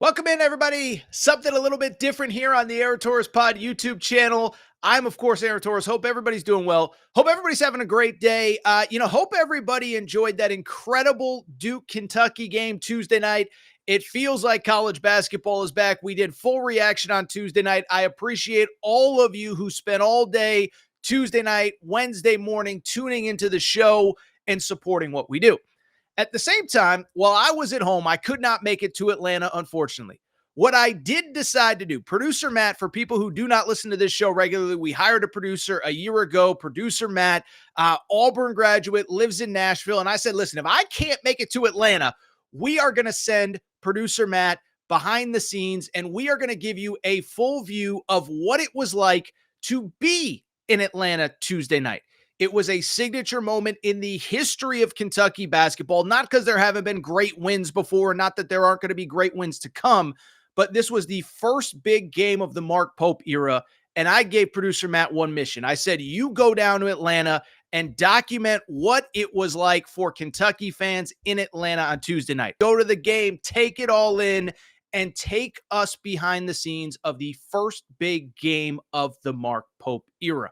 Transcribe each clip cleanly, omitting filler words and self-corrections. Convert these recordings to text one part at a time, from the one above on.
Welcome in, everybody. Something a little bit different here on the Aaron Torres Pod YouTube channel. I'm, of course, Aaron Torres. Hope everybody's doing well. Hope everybody's having a great day. Hope everybody enjoyed that incredible Duke-Kentucky game Tuesday night. It feels like college basketball is back. We did full reaction on Tuesday night. I appreciate all of you who spent all day Tuesday night, Wednesday morning, tuning into the show and supporting what we do. At the same time, while I was at home, I could not make it to Atlanta, unfortunately. What I did decide to do, producer Matt, for people who do not listen to this show regularly, we hired a producer a year ago, producer Matt, Auburn graduate, lives in Nashville. And I said, listen, if I can't make it to Atlanta, we are going to send producer Matt behind the scenes, and we are going to give you a full view of what it was like to be in Atlanta Tuesday night. It was a signature moment in the history of Kentucky basketball, not because there haven't been great wins before, not that there aren't going to be great wins to come, but this was the first big game of the Mark Pope era, and I gave producer Matt one mission. I said, you go down to Atlanta and document what it was like for Kentucky fans in Atlanta on Tuesday night. Go to the game, take it all in, and take us behind the scenes of the first big game of the Mark Pope era.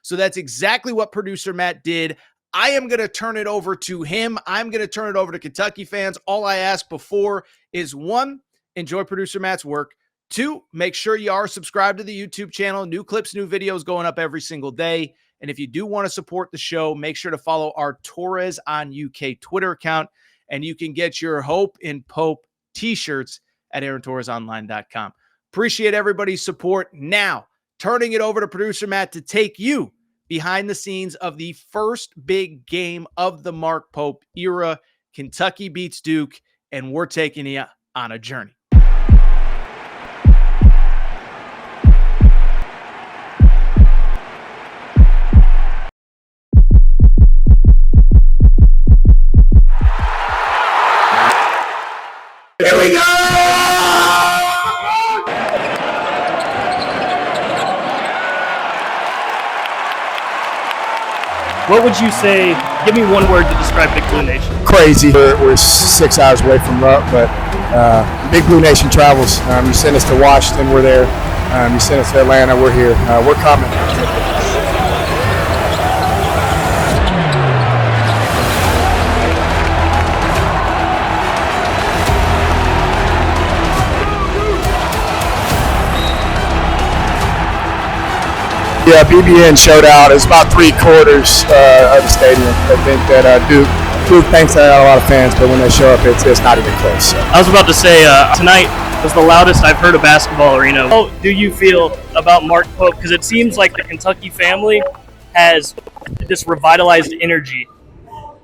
So that's exactly what producer Matt did. I am going to turn it over to him. I'm going to turn it over to Kentucky fans. All I ask before is, one, enjoy producer Matt's work. Two, make sure you are subscribed to the YouTube channel. New clips, new videos going up every single day. And if you do want to support the show, make sure to follow our Torres on UK Twitter account. And you can get your Hope in Pope t-shirts at AaronTorresOnline.com. Appreciate everybody's support. Now, turning it over to producer Matt to take you behind the scenes of the first big game of the Mark Pope era. Kentucky beats Duke, and we're taking you on a journey. Here we go! What would you say, give me one word to describe Big Blue Nation? Crazy. We're 6 hours away from Rupp, but Big Blue Nation travels. You send us to Washington, we're there. You send us to Atlanta, we're here. We're coming. Yeah, BBN showed out. It's about 3/4 of the stadium. I think that Duke thinks they got a lot of fans, but when they show up, it's not even close. So. I was about to say, tonight was the loudest I've heard a basketball arena. How do you feel about Mark Pope? Because it seems like the Kentucky family has this revitalized energy.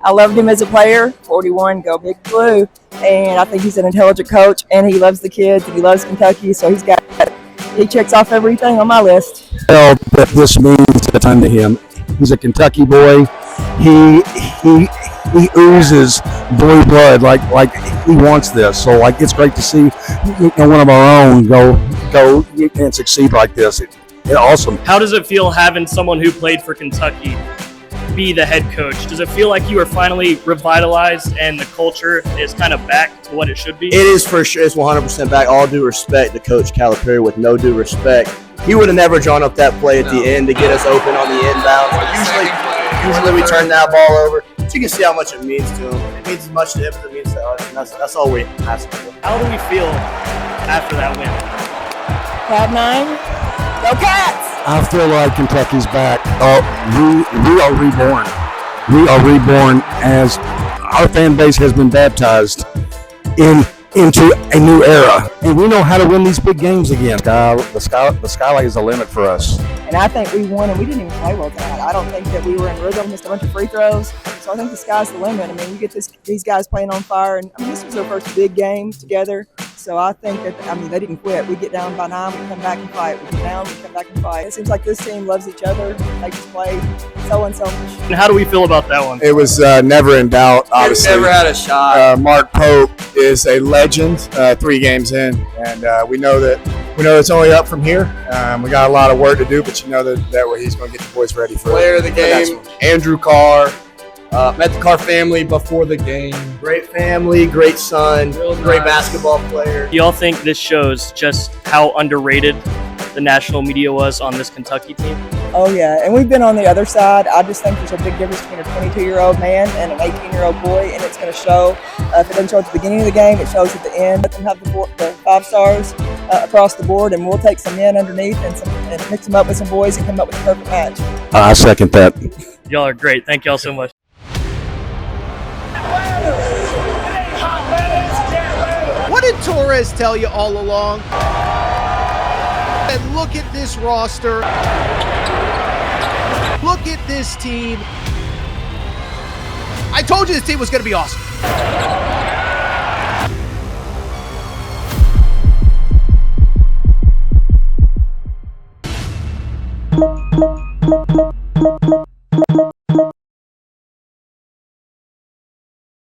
I loved him as a player, 41, go Big Blue, and I think he's an intelligent coach, and he loves the kids, and he loves Kentucky, so he checks off everything on my list. Well, this means a ton to him. He's a Kentucky boy. He oozes boy blood like he wants this. So it's great to see one of our own go and succeed like this. It's awesome. How does it feel having someone who played for Kentucky be the head coach? Does it feel like you are finally revitalized and the culture is kind of back to what it should be? It is for sure. It's 100% back. All due respect to Coach Calipari, with no due respect. He would have never drawn up that play at the end to get us open on the inbound. Usually we turn that ball over. But you can see how much it means to him. It means as much to him as it means to us. And that's all we ask for. How do we feel after that win? Cloud 9, go Cats! I feel like Kentucky's back. We are reborn. We are reborn as our fan base has been baptized into a new era, and we know how to win these big games again. The skyline is the limit for us. And I think we won, and we didn't even play well tonight. I don't think that we were in rhythm, missed a bunch of free throws. So I think the sky's the limit. I mean, you get these guys playing on fire, and this was their first big game together. So I think that, they didn't quit. We get down by 9, we come back and fight. We get down, we come back and fight. It seems like this team loves each other. They just play so unselfish. And how do we feel about that one? It was never in doubt, obviously. Never had a shot. Mark Pope is a legend 3 games in, and we know it's only up from here. We got a lot of work to do, but you know that way he's going to get the boys ready for Player of the game, Andrew Carr. Met the Carr family before the game. Great family, great son, great basketball player. Do y'all think this shows just how underrated the national media was on this Kentucky team? Oh, yeah, and we've been on the other side. I just think there's a big difference between a 22-year-old man and an 18-year-old boy, and it's going to show. If it doesn't show at the beginning of the game, it shows at the end. Let them have the 5 stars across the board, and we'll take some men underneath and mix them up with some boys and come up with a perfect match. I second that. Y'all are great. Thank y'all so much. What did Torres tell you all along? And look at this roster. Look at this team. I told you this team was going to be awesome.